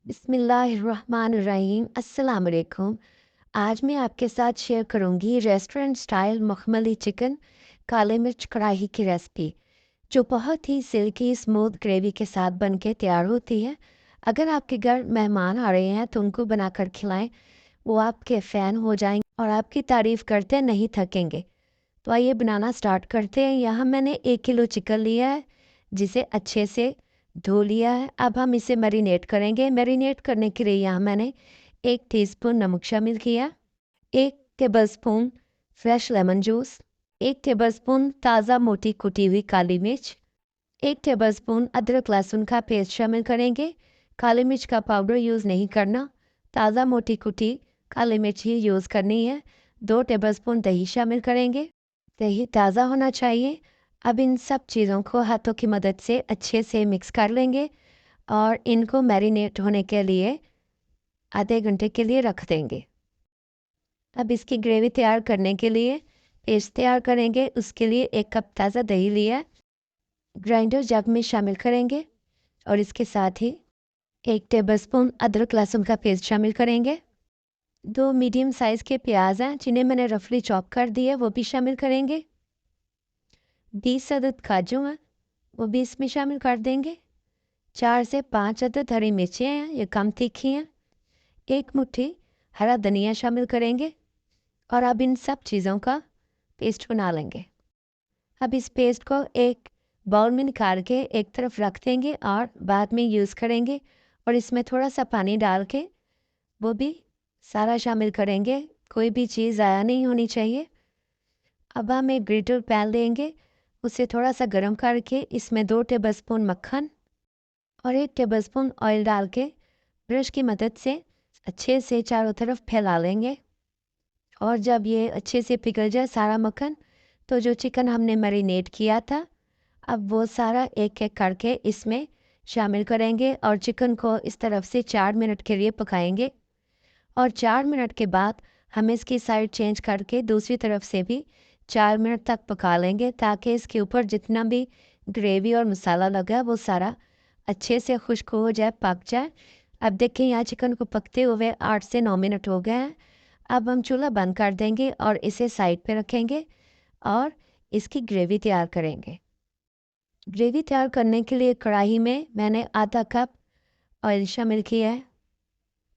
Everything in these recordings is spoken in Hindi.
बिस्मिल्लाहिर्रहमानिर्रहीम। अस्सलाम वालेकुम। आज मैं आपके साथ शेयर करूंगी रेस्टोरेंट स्टाइल मखमली चिकन काले मिर्च कढ़ाई की रेसिपी, जो बहुत ही सिल्की स्मूथ ग्रेवी के साथ बन के तैयार होती है। अगर आपके घर मेहमान आ रहे हैं तो उनको बनाकर खिलाएं, वो आपके फ़ैन हो जाएंगे और आपकी तारीफ़ करते नहीं थकेंगे। तो आइए बनाना स्टार्ट करते हैं। यहाँ मैंने 1 किलो चिकन लिया है, जिसे अच्छे से धो लिया है। अब हम इसे मैरिनेट करेंगे। मैरिनेट करने के लिए यहाँ मैंने 1 टीस्पून नमक शामिल किया, 1 tablespoon fresh lemon juice, 1 tablespoon ताज़ा मोटी कुटी हुई काली मिर्च, 1 टेबलस्पून अदरक लहसुन का पेस्ट शामिल करेंगे। काली मिर्च का पाउडर यूज़ नहीं करना, ताज़ा मोटी कुटी काली मिर्च ही यूज़ करनी है। 2 टेबलस्पून दही शामिल करेंगे। दही ताज़ा होना चाहिए। अब इन सब चीज़ों को हाथों की मदद से अच्छे से मिक्स कर लेंगे और इनको मैरिनेट होने के लिए आधे घंटे के लिए रख देंगे। अब इसकी ग्रेवी तैयार करने के लिए पेस्ट तैयार करेंगे। उसके लिए 1 कप ताज़ा दही लिया, ग्राइंडर जग में शामिल करेंगे और इसके साथ ही 1 टेबलस्पून अदरक लहसुन का पेस्ट शामिल करेंगे। 2 मीडियम साइज़ के प्याज हैं जिन्हें मैंने रफली चॉप कर दिया, वो भी शामिल करेंगे। 20 अदद काजू हैं, वो भी इसमें शामिल कर देंगे। 4 से 5 अदद हरी मिर्चें हैं, ये कम तीखी हैं। 1 मुट्ठी हरा धनिया शामिल करेंगे और अब इन सब चीज़ों का पेस्ट बना लेंगे। अब इस पेस्ट को एक बाउल में निकाल के एक तरफ रख देंगे और बाद में यूज़ करेंगे। और इसमें थोड़ा सा पानी डाल के वो भी सारा शामिल करेंगे। कोई भी चीज़ ज़ाया नहीं होनी चाहिए। अब हम एक ग्रिटर पैन लेंगे, उसे थोड़ा सा गर्म करके इसमें 2 टेबलस्पून मक्खन और 1 टेबलस्पून ऑयल डाल के ब्रश की मदद से अच्छे से चारों तरफ फैला लेंगे। और जब ये अच्छे से पिघल जाए सारा मक्खन, तो जो चिकन हमने मैरिनेट किया था, अब वो सारा एक एक करके इसमें शामिल करेंगे और चिकन को इस तरफ से 4 मिनट के लिए पकाएंगे। और 4 मिनट के बाद हम इसकी साइड चेंज करके दूसरी तरफ से भी 4 मिनट तक पका लेंगे, ताकि इसके ऊपर जितना भी ग्रेवी और मसाला लगा वो सारा अच्छे से खुश्क हो जाए, पक जाए। अब देखें, यहाँ चिकन को पकते हुए 8 से 9 मिनट हो गए हैं। अब हम चूल्हा बंद कर देंगे और इसे साइड पे रखेंगे और इसकी ग्रेवी तैयार करेंगे। ग्रेवी तैयार करने के लिए कढ़ाई में मैंने आधा कप ऑयल शामिल किया है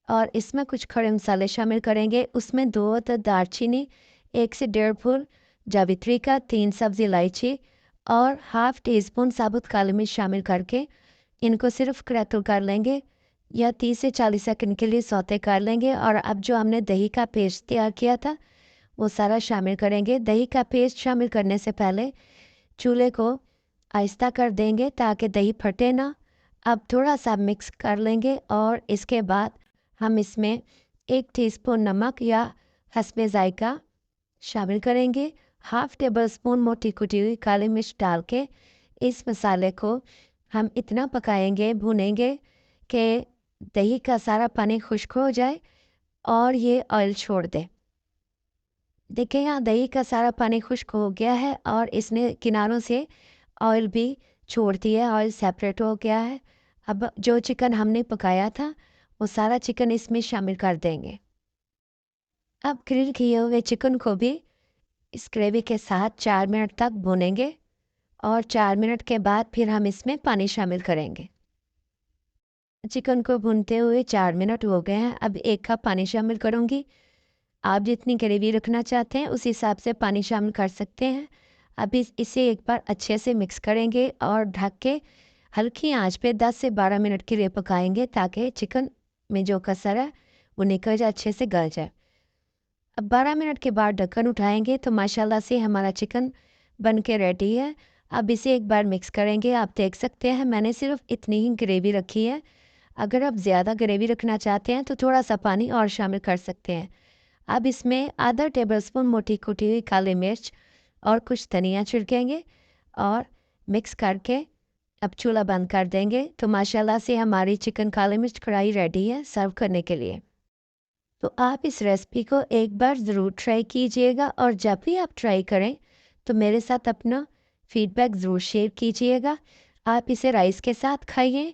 और इसमें कुछ खड़े मसाले शामिल करेंगे। उसमें 2 अदद दालचीनी, 1 से 1.5 फूल जावित्री का, 3 सब्ज़ी इलायची और हाफ़ टी-स्पून साबुत काली मिर्च शामिल करके इनको सिर्फ क्रैकल कर लेंगे या 30 से 40 सेकंड के लिए सौते कर लेंगे। और अब जो हमने दही का पेस्ट तैयार किया था वो सारा शामिल करेंगे। दही का पेस्ट शामिल करने से पहले चूल्हे को आहिस्ता कर देंगे ताकि दही फटे ना। अब थोड़ा सा मिक्स कर लेंगे और इसके बाद हम इसमें 1 टीस्पून नमक या हस्बे ज़ायका शामिल करेंगे। हाफ़ टेबलस्पून मोटी कुटी हुई काली मिर्च डाल के इस मसाले को हम इतना पकाएंगे, भूनेंगे कि दही का सारा पानी खुश्क हो जाए और ये ऑयल छोड़ दे। देखिए, यहाँ दही का सारा पानी खुश्क हो गया है और इसने किनारों से ऑयल भी छोड़ दिया है, ऑयल सेपरेट हो गया है। अब जो चिकन हमने पकाया था वो सारा चिकन इसमें शामिल कर देंगे। अब ग्रिल किए हुए चिकन को भी इस ग्रेवी के साथ 4 मिनट तक भूनेंगे और 4 मिनट के बाद फिर हम इसमें पानी शामिल करेंगे। चिकन को भूनते हुए 4 मिनट हो गए हैं। अब 1 कप पानी शामिल करूँगी। आप जितनी ग्रेवी रखना चाहते हैं उस हिसाब से पानी शामिल कर सकते हैं। अब इसे एक बार अच्छे से मिक्स करेंगे और ढक के हल्की आंच पे 10 से 12 मिनट के लिए पकाएंगे, ताकि चिकन में जो कसर है वो निकल जाए, अच्छे से गल जाए। अब 12 मिनट के बाद ढक्कन उठाएंगे तो माशाल्लाह से हमारा चिकन बन के रेडी है। अब इसे एक बार मिक्स करेंगे। आप देख सकते हैं मैंने सिर्फ इतनी ही ग्रेवी रखी है। अगर आप ज़्यादा ग्रेवी रखना चाहते हैं तो थोड़ा सा पानी और शामिल कर सकते हैं। अब इसमें आधा टेबलस्पून मोटी कुटी हुई काली मिर्च और कुछ धनिया छिड़केंगे और मिक्स करके अब चूल्हा बंद कर देंगे। तो माशाल्लाह से हमारी चिकन काली मिर्च कढ़ाई रेडी है सर्व करने के लिए। तो आप इस रेसिपी को एक बार ज़रूर ट्राई कीजिएगा और जब भी आप ट्राई करें तो मेरे साथ अपना फीडबैक ज़रूर शेयर कीजिएगा। आप इसे राइस के साथ खाइए,